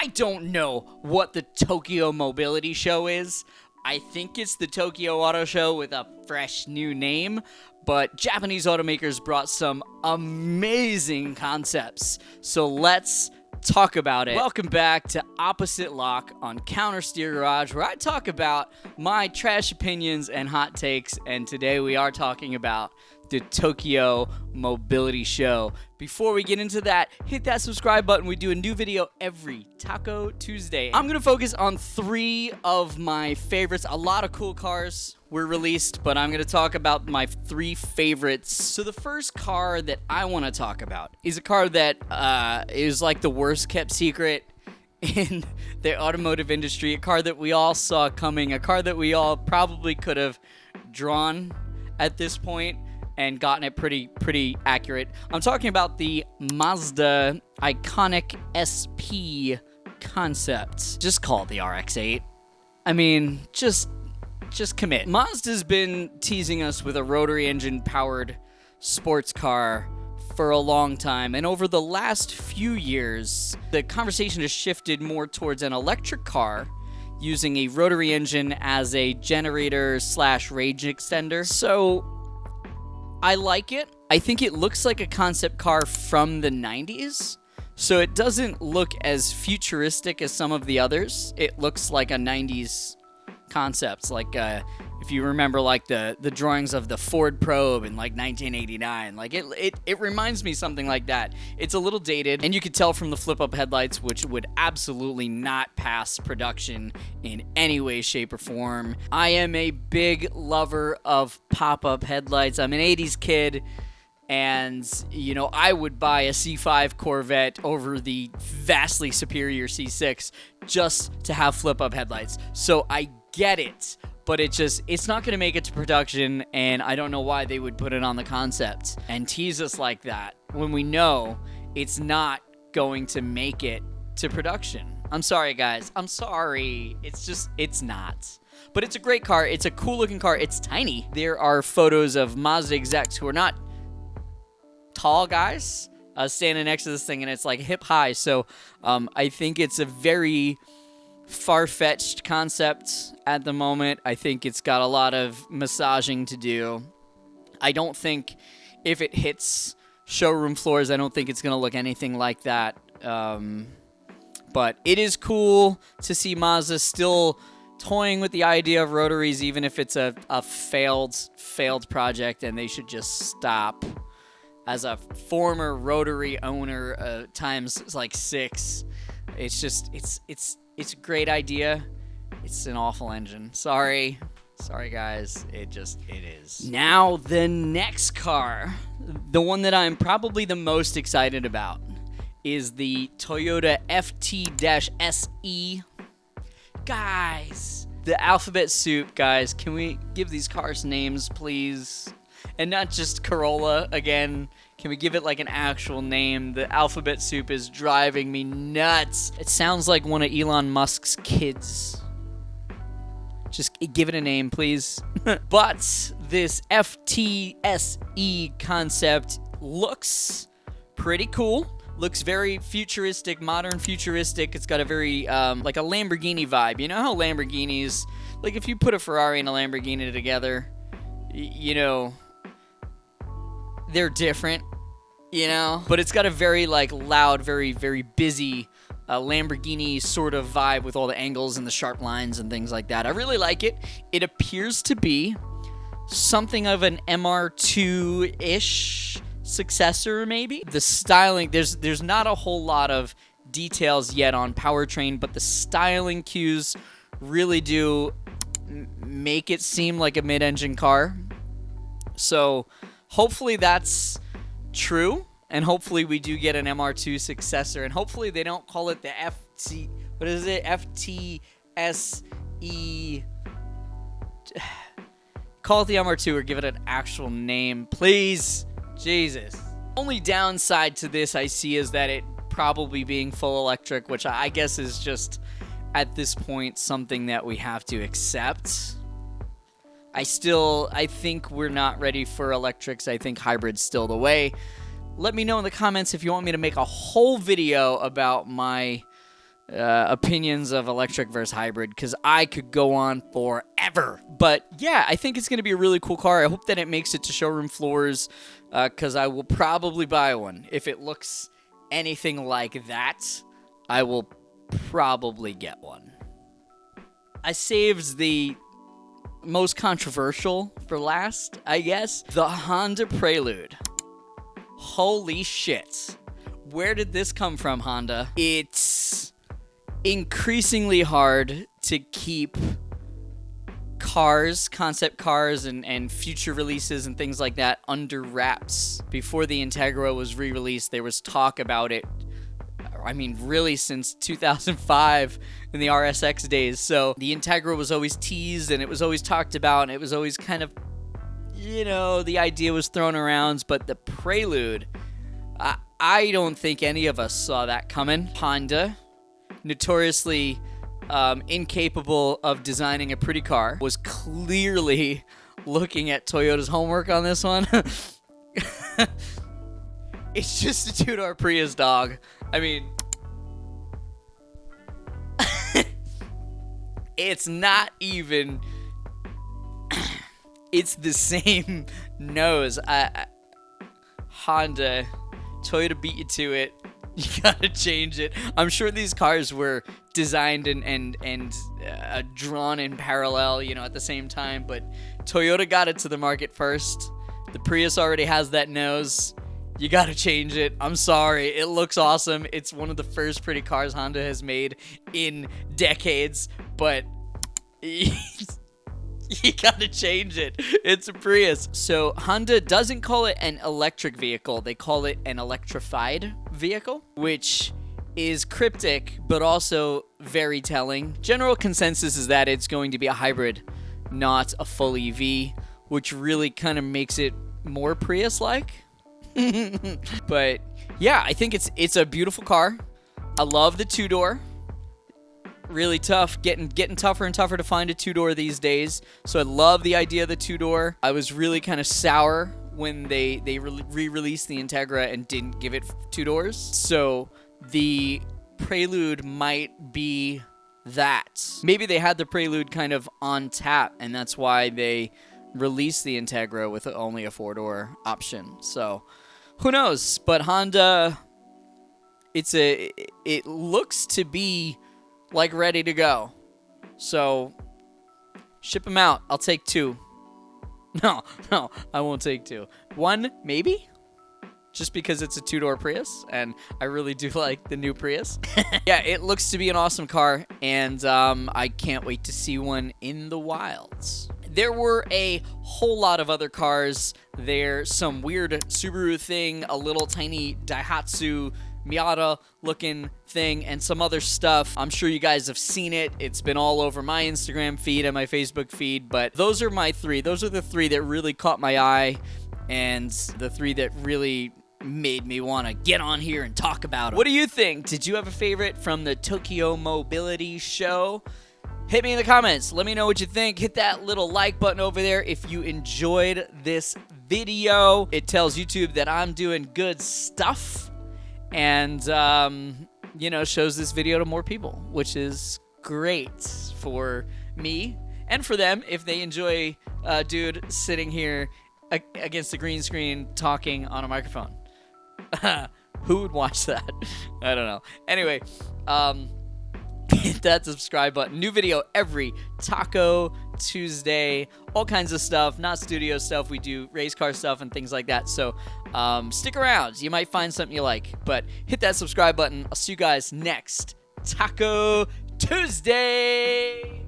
I don't know what the Tokyo Mobility Show is. I think it's the Tokyo Auto Show with a fresh new name, but Japanese automakers brought some amazing concepts. So let's talk about it. Welcome back to Opposite Lock on Countersteer Garage, where I talk about my trash opinions and hot takes, and today we are talking about the Tokyo Mobility Show. Before we get into that, hit that subscribe button. We do a new video every Taco Tuesday. I'm going to focus on 3 of my favorites. A lot of cool cars were released, but I'm going to talk about my 3 favorites. So the first car that I want to talk about is a car that is like the worst kept secret in the automotive industry. A car that we all saw coming. A car that we all probably could have drawn at this point and gotten it pretty accurate. I'm talking about the Mazda Iconic SP concept. Just call it the RX-8. I mean, just commit. Mazda's been teasing us with a rotary engine powered sports car for a long time, and over the last few years, the conversation has shifted more towards an electric car using a rotary engine as a generator / range extender. So I like it. I think it looks like a concept car from the 90s. So it doesn't look as futuristic as some of the others. It looks like a 90s concept. Like if you remember like the drawings of the Ford Probe in like 1989. Like it reminds me something like that. It's a little dated, and you could tell from the flip-up headlights, which would absolutely not pass production in any way, shape, or form. I am a big lover of pop-up headlights. I'm an 80s kid, and, you know, I would buy a C5 Corvette over the vastly superior C6 just to have flip-up headlights. So I get it. But it's not going to make it to production, and I don't know why they would put it on the concept and tease us like that when we know it's not going to make it to production. I'm sorry, guys. I'm sorry. It's not. But it's a great car. It's a cool-looking car. It's tiny. There are photos of Mazda execs who are not tall guys standing next to this thing, and it's like hip high. So I think it's a very far-fetched concept at the moment. I think it's got a lot of massaging to do. I don't think if it hits showroom floors, I don't think it's going to look anything like that. But it is cool to see Mazda still toying with the idea of rotaries, even if it's a failed project, and they should just stop. As a former rotary owner times like 6, it's a great idea. It's an awful engine. Sorry guys. It is. Now the next car, the one that I'm probably the most excited about, is the Toyota FT-SE. Guys, the alphabet soup, guys. Can we give these cars names, please? And not just Corolla again. Can we give it like an actual name? The alphabet soup is driving me nuts. It sounds like one of Elon Musk's kids. Just give it a name, please. But this FT-SE concept looks pretty cool. Looks very futuristic, modern futuristic. It's got a very, like a Lamborghini vibe. You know how Lamborghinis, like if you put a Ferrari and a Lamborghini together, you know, they're different, you know? But it's got a very, like, loud, very, very busy Lamborghini sort of vibe with all the angles and the sharp lines and things like that. I really like it. It appears to be something of an MR2-ish successor, maybe. The styling, there's not a whole lot of details yet on powertrain, but the styling cues really do make it seem like a mid-engine car. So hopefully that's true, and hopefully we do get an MR2 successor, and hopefully they don't call it the FT... What is it? FT-SE... Call it the MR2 or give it an actual name, please. Jesus. Only downside to this I see is that it probably being full electric, which I guess is just, at this point, something that we have to accept. I think we're not ready for electrics. I think hybrid's still the way. Let me know in the comments if you want me to make a whole video about my opinions of electric versus hybrid, because I could go on forever. But yeah, I think it's going to be a really cool car. I hope that it makes it to showroom floors, because I will probably buy one. If it looks anything like that, I will probably get one. I saved the most controversial for last, I guess. The Honda Prelude. Holy shit. Where did this come from, Honda? It's increasingly hard to keep cars, concept cars, and future releases and things like that under wraps. Before the Integra was re-released, there was talk about it, I mean, really since 2005 in the RSX days. So the Integra was always teased, and it was always talked about, and it was always kind of, you know, the idea was thrown around. But the Prelude, I don't think any of us saw that coming. Honda, notoriously incapable of designing a pretty car, was clearly looking at Toyota's homework on this one. It's just a two-door Prius, dog. I mean, it's not even, it's the same nose. Honda, Toyota beat you to it. You gotta change it. I'm sure these cars were designed and drawn in parallel, you know, at the same time, but Toyota got it to the market first. The Prius already has that nose. You gotta change it. I'm sorry. It looks awesome. It's one of the first pretty cars Honda has made in decades, but you gotta change it. It's a Prius. So Honda doesn't call it an electric vehicle. They call it an electrified vehicle, which is cryptic, but also very telling. General consensus is that it's going to be a hybrid, not a full EV, which really kind of makes it more Prius-like. But yeah, I think it's a beautiful car. I love the two-door. Really tough, getting tougher and tougher to find a two-door these days. So I love the idea of the two-door. I was really kind of sour when they re-released the Integra and didn't give it two doors. So the Prelude might be that. Maybe they had the Prelude kind of on tap, and that's why they released the Integra with only a four-door option. So who knows? But Honda, it looks to be like ready to go. So ship them out. I'll take two. No, I won't take two. One, maybe? Just because it's a two-door Prius, and I really do like the new Prius. Yeah, it looks to be an awesome car, and I can't wait to see one in the wilds. There were a whole lot of other cars. There's some weird Subaru thing, a little tiny Daihatsu Miata looking thing, and some other stuff. I'm sure you guys have seen it. It's been all over my Instagram feed and my Facebook feed, but those are my three. Those are the three that really caught my eye, and the three that really made me want to get on here and talk about them. What do you think? Did you have a favorite from the Tokyo Mobility Show? Hit me in the comments. Let me know what you think. Hit that little like button over there if you enjoyed this video. It tells YouTube that I'm doing good stuff, and you know, shows this video to more people, which is great for me and for them if they enjoy a dude sitting here against the green screen talking on a microphone. Who would watch that? I don't know. Anyway, hit that subscribe button. New video every Taco Tuesday. All kinds of stuff, not studio stuff. We do race car stuff and things like that. So stick around. You might find something you like. But hit that subscribe button. I'll see you guys next Taco Tuesday.